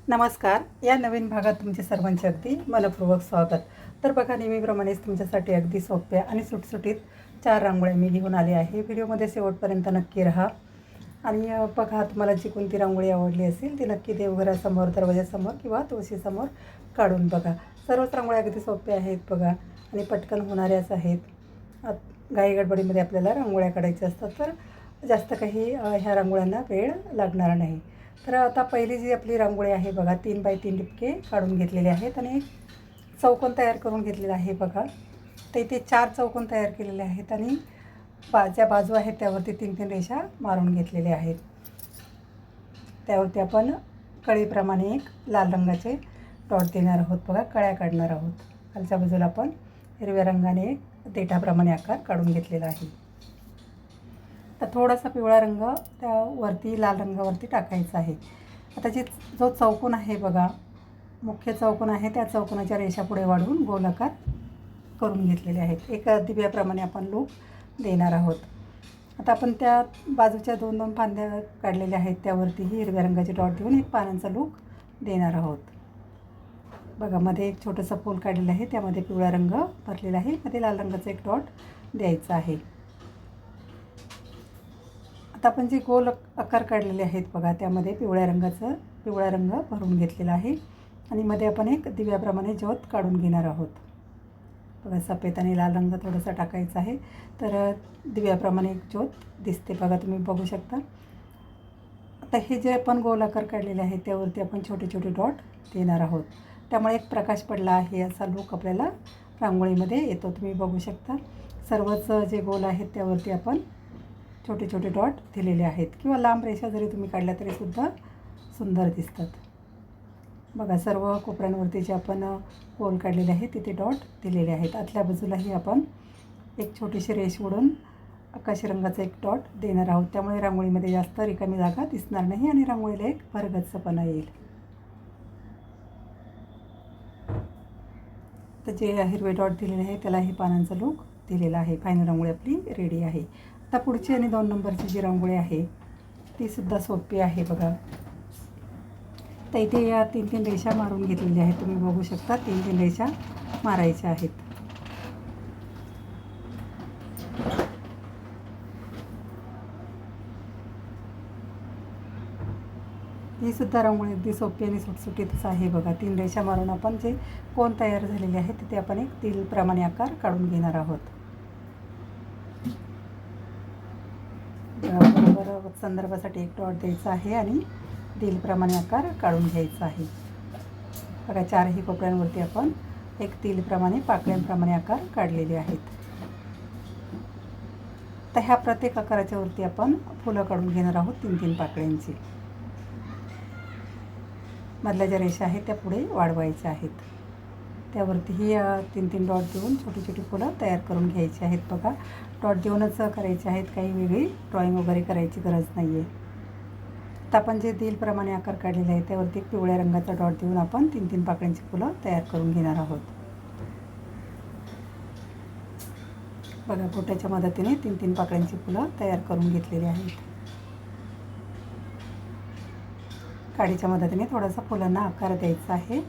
नमस्कार. या नवीन भागात तुमचे सर्वांचे अगदी मनपूर्वक स्वागत. तर बघा, नेहमीप्रमाणेच तुमच्यासाठी अगदी सोप्या आणि सुटसुटीत 4 रांगोळ्या मी घेऊन आले आहे. व्हिडिओमध्ये शेवटपर्यंत नक्की राहा आणि बघा, तुम्हाला जी कोणती रांगोळी आवडली असेल ती नक्की देवघरासमोर, दरवाजासमोर किंवा तुळशीसमोर काढून बघा. सर्वच रांगोळ्या अगदी सोप्या आहेत बघा आणि पटकन होणाऱ्याच आहेत. घाईगडबडीमध्ये आपल्याला रांगोळ्या काढायच्या असतात, तर जास्त काही ह्या रांगोळ्यांना वेळ लागणार नाही. तर आता पहिली जी आपली रांगोळी आहे बघा, 3 बाय 3 ठिपके काढून घेतलेले आहेत आणि एक चौकोन तयार करून घेतलेला आहे बघा. तर इथे 4 चौकोन तयार केलेले आहेत आणि ज्या बाजू आहेत त्यावरती 3-3 रेषा मारून घेतलेल्या आहेत. त्यावरती आपण कळीप्रमाणे एक लाल रंगाचे डॉट देणार आहोत बघा, कळ्या काढणार आहोत. खालच्या बाजूला आपण हिरव्या रंगाने देठाप्रमाणे आकार काढून घेतलेला आहे. तर थोडासा पिवळा रंग त्यावरती लाल रंगावरती टाकायचा आहे. आता जो चौकोन आहे बघा, मुख्य चौकोन आहे, त्या चौकोनाच्या रेषा पुढे वाढवून गोल आकार करून घेतलेले आहेत. एक दिव्याप्रमाणे आपण लूक देणार आहोत. आता आपण त्या बाजूच्या 2-2 फांद्या काढलेल्या आहेत, त्यावरतीही हिरव्या रंगाचे डॉट देऊन एक पानांचा लूक देणार आहोत. बघा, मध्ये एक छोटंसं फूल काढलेलं आहे, त्यामध्ये पिवळा रंग भरलेला आहे, मध्ये लाल रंगाचा एक डॉट द्यायचा आहे. आता आपण जे गोल आकार काढलेले आहेत बघा, त्यामध्ये पिवळा रंग भरून घेतलेला आहे आणि मध्ये आपण एक दिव्याप्रमाणे ज्योत काढून घेणार आहोत. बघा, सफेद आणि लाल रंग थोडासा टाकायचा आहे, तर दिव्याप्रमाणे एक ज्योत दिसते बघा, तुम्ही बघू शकता. आता हे जे आपण गोल आकार काढलेले आहेत त्यावरती आपण छोटे छोटे डॉट देणार आहोत. त्यामुळे एक प्रकाश पडला आहे असा लूक आपल्याला रांगोळीमध्ये येतो. तुम्ही बघू शकता, सर्वच जे गोल आहेत त्यावरती आपण छोटे छोटे डॉट दिलेले आहेत, किंवा लांब रेषा जरी तुम्ही काढल्या तरीसुद्धा सुंदर दिसतात. बघा, सर्व कोपऱ्यांवरती जे आपण गोल काढलेले आहेत तिथे डॉट दिलेले आहेत. आतल्या बाजूलाही आपण एक छोटीशी रेष ओढून आकाशी रंगाचा एक डॉट देणार आहोत. त्यामुळे रांगोळीमध्ये जास्त रिकामी जागा दिसणार नाही आणि रांगोळीला एक भरगच्चपणा येईल. तर जे हिरवे डॉट दिलेले आहे त्यालाही पानांचा लूक दिलेला आहे. फायनल रांगोळी आपली रेडी आहे. आता पुढची आणि 2 नंबरची जी रांगोळी आहे तीसुद्धा सोपी आहे बघा. तर इथे या 3-3 रेषा मारून घेतलेल्या आहेत, तुम्ही बघू शकता. 3-3 रेषा मारायच्या आहेत. ही सुद्धा रांगोळी अगदी सोपी आणि सुटसुटीतच आहे बघा. 3 रेषा मारून आपण जे कोन तयार झालेले आहे तिथे आपण एक तिलप्रमाणे आकार काढून घेणार आहोत. बरोबर संदर्भासाठी एक डॉट द्यायचा आहे आणि तिलप्रमाणे आकार काढून घ्यायचा आहे. बघा, 4ही कोपऱ्यांवरती आपण एक तिलप्रमाणे पाकळ्यांप्रमाणे आकार काढलेले आहेत. तर ह्या प्रत्येक आकाराच्या वरती आपण फुलं काढून घेणार आहोत 3-3 पाकळ्यांची. मधल्या ज्या रेषा आहेत त्या पुढे वाढवायच्या आहेत. त्यावरतीही 3-3 डॉट देऊन छोटी छोटी फुलं तयार करून घ्यायची आहेत बघा. डॉट देऊनच करायचे आहेत, काही वेगळी ड्रॉईंग वगैरे करायची गरज नाही आहे. तर आपण जे दिलप्रमाणे आकार काढलेले आहे त्यावरती पिवळ्या रंगाचा डॉट देऊन आपण 3-3 पाकळ्यांची फुलं तयार करून घेणार आहोत. बघा, बोटाच्या मदतीने 3-3 पाकळ्यांची फुलं तयार करून घेतलेली आहेत. काडीच्या मदतीने थोडासा फुलांना आकार द्यायचा आहे.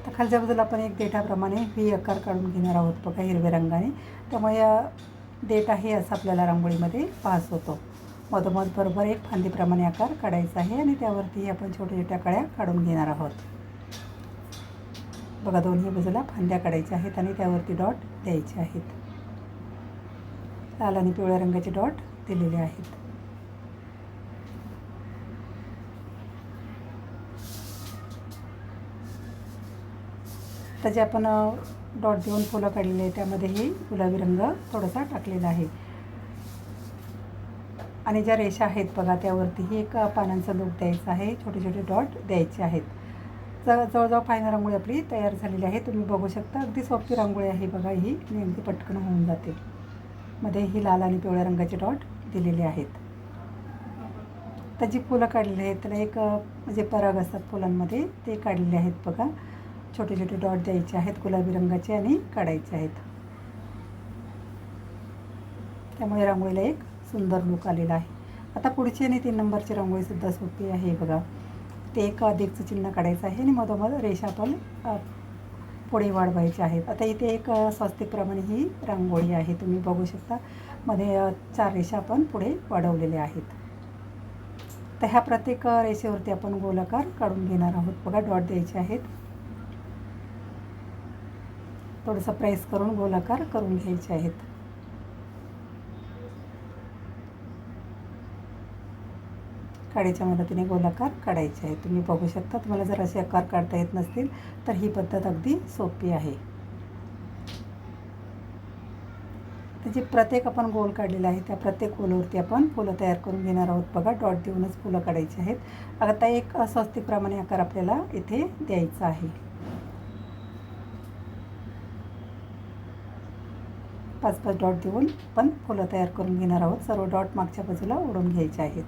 तर खालच्या बाजूला आपण एक देठाप्रमाणे व्ही आकार काढून घेणार आहोत बघा, हिरव्या रंगाने. त्यामुळे देठ आहे असं आपल्याला रांगोळीमध्ये भास होतो. मधोमध बरोबर एक फांदीप्रमाणे आकार काढायचा आहे आणि त्यावरतीही आपण छोट्या छोट्या कळ्या काढून घेणार आहोत. बघा, दोन्ही बाजूला फांद्या काढायच्या आहेत आणि त्यावरती डॉट द्यायचे आहेत. लाल आणि पिवळ्या रंगाचे डॉट दिलेले आहेत. तर जे आपण डॉट देऊन फुलं काढलेली आहे त्यामध्येही गुलाबी रंग थोडासा टाकलेला आहे. आणि ज्या रेषा आहेत बघा त्यावरतीही एक पानांचा लूक द्यायचा आहे, छोटे छोटे डॉट द्यायचे आहेत. जवळजवळ फायनल रांगोळी आपली तयार झालेली आहे. तुम्ही बघू शकता, अगदी सोपी रांगोळी आहे बघा ही, आणि अगदी पटकन होऊन जाते. मध्ये ही लाल आणि पिवळ्या रंगाचे डॉट दिलेले आहेत. तर जी फुलं काढलेली आहेत त्याला एक म्हणजे पराग असतात फुलांमध्ये, ते काढलेले आहेत बघा. छोटे छोटे डॉट द्यायचे आहेत गुलाबी रंगाचे आणि काढायचे आहेत. त्यामुळे रांगोळीला एक सुंदर लूक आलेला आहे. आता पुढची आणि 3 नंबरची रांगोळीसुद्धा सोपी आहे बघा. ते एक अधिकचं चिन्ह काढायचं आहे आणि मधोमध रेषा आपण पुढे वाढवायचे आहेत. आता इथे एक स्वस्तिकप्रमाणे ही रांगोळी आहे, तुम्ही बघू शकता. मध्ये 4 रेषा आपण पुढे वाढवलेल्या आहेत. तर ह्या प्रत्येक रेषेवरती आपण गोलाकार काढून घेणार आहोत. बघा डॉट द्यायचे आहेत. थोडंसं प्रेस करून गोलाकार करून घ्यायचे आहेत. काडीच्या मदतीने गोलाकार काढायचे आहेत. तुम्ही बघू शकता. तुम्हाला जर असे आकार काढता येत नसतील तर ही पद्धत अगदी सोपी आहे. त्याची प्रत्येक आपण गोल काढलेला आहे त्या प्रत्येक गोलवरती आपण फुलं तयार करून घेणार आहोत. बघा डॉट देऊनच फुलं काढायची आहेत. आता एक स्वस्तिकप्रमाणे आकार आपल्याला इथे द्यायचा आहे. 5-5 डॉट देऊन आपण फुलं तयार करून घेणार आहोत. सर्व डॉट मागच्या बाजूला ओढून घ्यायचे आहेत.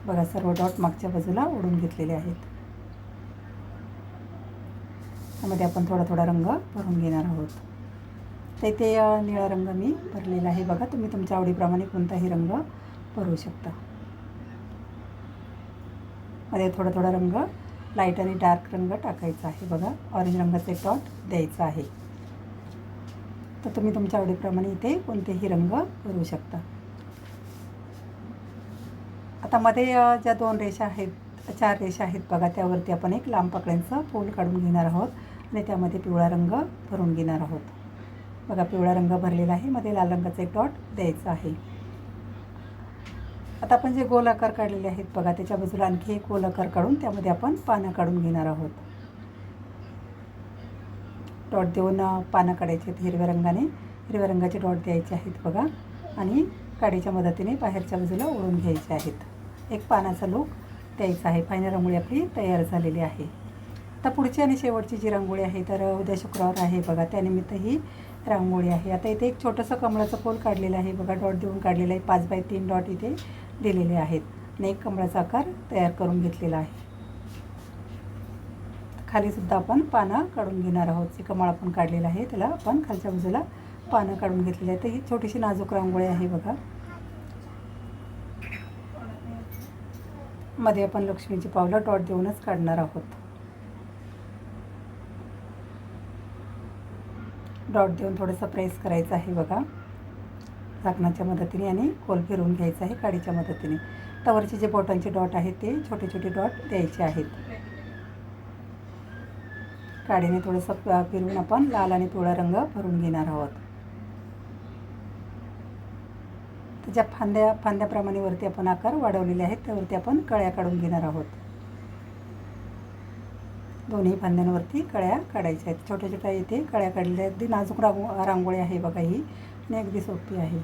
बघा सर्व डॉट मागच्या बाजूला ओढून घेतलेले आहेत. त्यामध्ये आपण थोडा थोडा रंग भरून घेणार आहोत. तर इथे निळा रंग मी भरलेला आहे. बघा तुम्ही तुमच्या आवडीप्रमाणे कोणताही रंग भरू शकता. मध्ये थोडा थोडा रंग लाईट आणि डार्क रंग टाकायचा आहे. बघा ऑरेंज रंगाचे डॉट द्यायचा आहे. तर तुम्ही तुमच्या आवडीप्रमाणे इथे कोणतेही रंग भरू शकता. आता मध्ये ज्या 2 रेषा आहेत, 4 रेषा आहेत बघा, त्यावरती आपण एक लांब पाकळ्यांचं फूल काढून घेणार आहोत आणि त्यामध्ये पिवळा रंग भरून घेणार आहोत. बघा पिवळा रंग भरलेला आहे. मध्ये लाल रंगाचा एक डॉट द्यायचा आहे. आता आपण जे गोल आकार काढलेले आहेत बघा, त्याच्या बाजूला आणखी एक गोल आकार काढून त्यामध्ये आपण पानं काढून घेणार आहोत. डॉट देऊन पानं काढायची आहेत. हिरव्या रंगाचे डॉट द्यायचे आहेत बघा आणि काडीच्या मदतीने बाहेरच्या बाजूला ओढून घ्यायचे आहेत. एक पानाचा लूक द्यायचा आहे. फायनल रांगोळी आपली तयार झालेली आहे. आता पुढची आणि शेवटची जी रांगोळी आहे तर उद्या शुक्रवार आहे बघा, त्यानिमित्त ही रांगोळी आहे. आता इथे एक छोटंसं कमळाचं फूल काढलेलं आहे बघा, डॉट देऊन काढलेलं आहे. 5x3 डॉट इथे दिलेले आहेत आणि एक कमळाचा आकार तयार करून घेतलेला आहे. खालीसुद्धा आपण पानं काढून घेणार आहोत. जे कमळ आपण काढलेलं आहे त्याला आपण खालच्या बाजूला पानं काढून घेतलेली आहे. तर ही छोटीशी नाजूक रांगोळी आहे बघा. मध्ये आपण लक्ष्मीची पावलं डॉट देऊनच काढणार आहोत. डॉट देऊन थोडंसं प्रेस करायचं आहे बघा झाकणाच्या मदतीने आणि गोल फिरवून घ्यायचं आहे काडीच्या मदतीने. त्यावरचे जे बोटांचे डॉट आहेत ते छोटे छोटे डॉट द्यायचे आहेत. काडीने थोडंसं फिरवून आपण लाल आणि पिवळा रंग भरून घेणार आहोत. त्याच्या फांद्याप्रमाणे वरती आपण आकार वाढवलेले आहेत त्यावरती आपण कळ्या काढून घेणार आहोत. दोन्ही फांद्यांवरती कळ्या काढायच्या आहेत. छोट्या छोट्या इथे कळ्या काढलेल्या आहेत. अगदी नाजूक रांगोळी आहे बघा ही आणि अगदी सोपी आहे.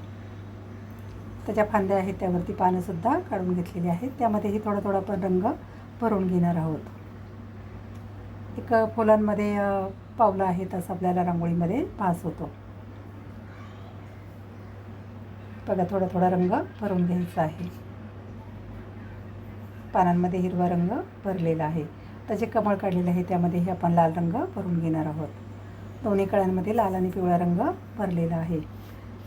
त्याच्या फांद्या आहेत त्यावरती पानंसुद्धा काढून घेतलेली आहेत. त्यामध्येही थोडा थोडा आपण रंग भरून घेणार आहोत. एक फुलांमध्ये पावलं आहेत असं आपल्याला रांगोळीमध्ये भास होतो. बघा थोडा थोडा रंग भरून घ्यायचा आहे. पानांमध्ये हिरवा रंग भरलेला आहे. त्याचे कमळ काढलेले आहे त्यामध्येही आपण लाल रंग भरून घेणार आहोत. दोन्ही कळ्यांमध्ये लाल आणि पिवळा रंग भरलेला आहे.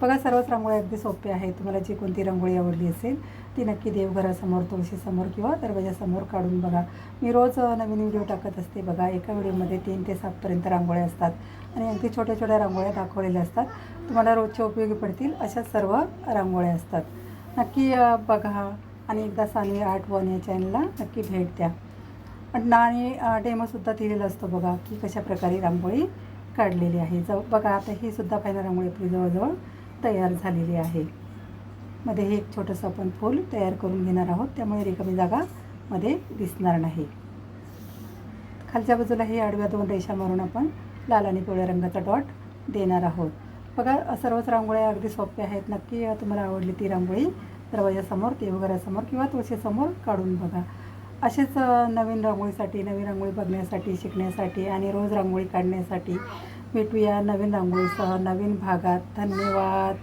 बघा सर्वच रांगोळी अगदी सोपे आहे. तुम्हाला जी कोणती रांगोळी आवडली असेल ती नक्की देवघरासमोर, तुळशीसमोर किंवा दरवाजासमोर काढून बघा. मी रोज नवीन व्हिडिओ टाकत असते बघा. एका व्हिडिओमध्ये 3 ते 7पर्यंत रांगोळ्या असतात आणि अगदी छोट्या छोट्या रांगोळ्या दाखवलेल्या असतात. तुम्हाला रोजच्या उपयोगी पडतील अशा सर्व रांगोळ्या असतात. नक्की बघा आणि एकदा सानवी आर्ट वन या चॅनलला नक्की भेट द्या. आणि डेमोसुद्धा दिलेला असतो बघा की कशा प्रकारे रांगोळी काढलेली आहे. बघा आता ही सुद्धा फायनल रांगोळी आपली जवळजवळ तयार झालेली आहे. मध्ये हे एक छोटंसं आपण फूल तयार करून घेणार आहोत त्यामुळे रिकामी जागा मध्ये दिसणार नाही. खालच्या बाजूला हे आडव्या 2 रेषा मारून आपण लाल आणि पिवळ्या रंगाचा डॉट देणार आहोत. बघा सर्वच रांगोळ्या अगदी सोप्या आहेत. नक्की तुम्हाला आवडली ती रांगोळी दरवाजासमोर, देवघरासमोर किंवा तुळशीसमोर काढून बघा. असेच नवीन रांगोळीसाठी, नवीन रांगोळी बघण्यासाठी, शिकण्यासाठी आणि रोज रांगोळी काढण्यासाठी भेटूया नवीन रांगोळीसह नवीन भागात. धन्यवाद.